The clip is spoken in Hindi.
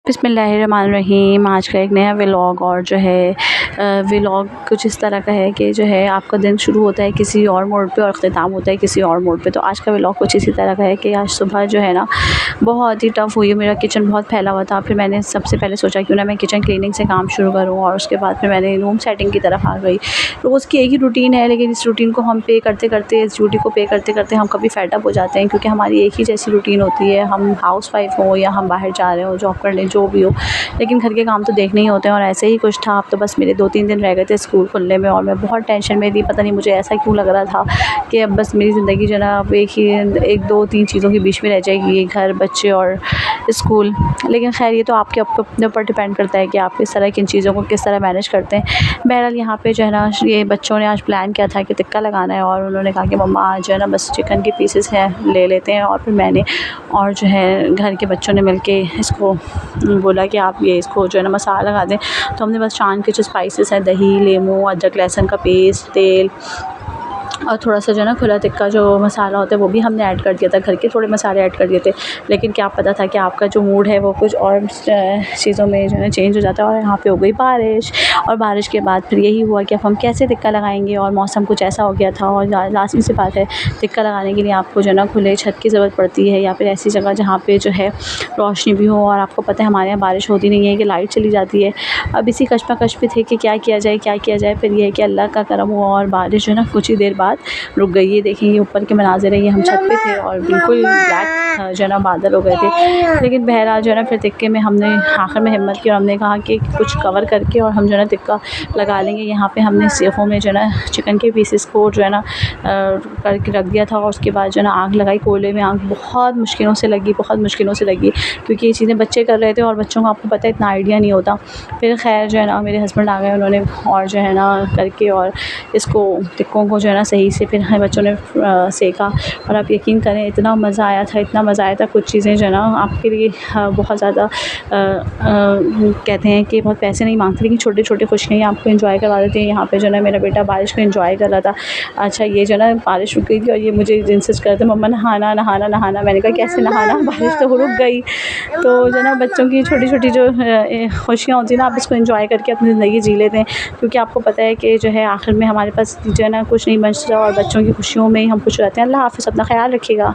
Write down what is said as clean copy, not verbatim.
बिस्मिल्लाहिर्रहमानिर्रहीम। आज का एक नया व्लॉग और जो है व्लॉग कुछ इस तरह का है कि जो है आपका दिन शुरू होता है किसी और मोड पे और ख़त्म होता है किसी और मोड पे। तो आज का व्लॉग कुछ इसी तरह का है कि आज सुबह जो है ना बहुत ही टफ़ हुई है। मेरा किचन बहुत फैला हुआ था। फिर मैंने सबसे पहले सोचा क्यों ना मैं किचन क्लीनिंग से काम शुरू करूँ और उसके बाद फिर मैंने रूम सेटिंग की तरफ आ गई। रोज़ की एक ही रूटीन है, लेकिन इस रूटीन को हम पे करते करते इस ड्यूटी को पे करते करते हम कभी फेड अप हो जाते हैं, क्योंकि हमारी एक ही जैसी रूटीन होती है। हम हाउस वाइफ हो या हम बाहर जा रहे हो जॉब करने, जो भी हो, लेकिन घर के काम तो देखने ही होते हैं। और ऐसे ही कुछ था। अब तो बस मेरे 2-3 दिन रह गए थे स्कूल खुलने में और मैं बहुत टेंशन में थी। पता नहीं मुझे ऐसा क्यों लग रहा था कि अब बस मेरी ज़िंदगी जो है ना अब एक 2-3 चीज़ों के बीच में रह जाएगी, घर, बच्चे और स्कूल। लेकिन खैर ये तो आपके अपने ऊपर डिपेंड करता है कि आप किस तरह किन चीज़ों को किस तरह मैनेज करते हैं। बहरहाल यहाँ पे जो है ना ये बच्चों ने आज प्लान किया था कि टिक्का लगाना है और उन्होंने कहा कि मम्मा आज जो है ना बस चिकन के पीसेस हैं ले लेते हैं। और फिर मैंने और जो है घर के बच्चों ने मिलके इसको बोला कि आप ये इसको जो है ना मसाला लगा दें। तो हमने बस चांद के जो स्पाइसेस हैं, दही, लीमू, अदरक, लहसुन का पेस्ट, तेल और थोड़ा सा जो है ना खुला टिक्का जो मसाला होता है वो भी हमने ऐड कर दिया था। घर के थोड़े मसाले ऐड कर दिए थे, लेकिन क्या पता था कि आपका जो मूड है वो कुछ और चीज़ों में जो है ना चेंज हो जाता है। और यहाँ पे हो गई बारिश, और बारिश के बाद फिर यही हुआ कि अब हम कैसे टिक्का लगाएंगे। और मौसम कुछ ऐसा हो गया था। और लाज़मी सी बात है, टिक्का लगाने के लिए आपको जो है ना खुले छत की ज़रूरत पड़ती है या फिर ऐसी जगह जहाँ पर जो है रोशनी भी हो। और आपको पता है हमारे यहाँ बारिश होती नहीं है कि लाइट चली जाती है। अब इसी कशमकश पे थे कि क्या किया जाए क्या किया जाए। फिर ये है कि अल्लाह का करम हुआ और बारिश जो है ना कुछ ही देर बाद रुक गई। ये देखेंगे ऊपर के मनाज़िर है, ये हम छत पे थे और बिल्कुल ब्लैक जो है ना बादल हो गए थे। लेकिन बहरहाल जो है ना फिर टिक्के में हमने आखिर में हिम्मत की और हमने कहा कि कुछ कवर करके और हम जो है ना टिक्का लगा लेंगे। यहाँ पे हमने सेखों में जो है ना चिकन के पीसेस को जो है ना करके रख दिया था। और उसके बाद जो है ना आग लगाई, कोयले में आग बहुत मुश्किलों से लगी, बहुत मुश्किलों से लगी, क्योंकि ये चीज़ें बच्चे कर रहे थे और बच्चों को आपको पता है इतना आइडिया नहीं होता। फिर खैर जो है ना मेरे हस्बैंड आ गए, उन्होंने और जो है ना करके और इसको टिक्कों को जो है ना सही से फिर बच्चों ने सेका। और आप यकीन करें इतना मज़ा आया था, इतना मज़ा आया था। कुछ चीज़ें जो है ना आपके लिए बहुत ज़्यादा कहते हैं कि बहुत पैसे नहीं मांगते, लेकिन छोटे छोटे खुशियाँ आपको एंजॉय करवा देते हैं। यहाँ पे जो है ना मेरा बेटा बारिश को एंजॉय कर रहा था। अच्छा ये जो है ना बारिश रुक गई थी और ये मुझे इंसिस्ट कर रहे थे, मम्मा नहाना नहाना नहाना। मैंने कहा कैसे नहाना, बारिश तो रुक गई। तो जो है ना बच्चों की छोटी छोटी जो खुशियाँ होती हैं ना, आप इसको एंजॉय करके अपनी ज़िंदगी जी लेते हैं, क्योंकि आपको पता है कि जो है आखिर में हमारे पास जो है ना कुछ नहीं बचता और बच्चों की खुशियों में ही हम खुश रहते हैं। अल्लाह हाफ़िज़, अपना ख़्याल रखिएगा।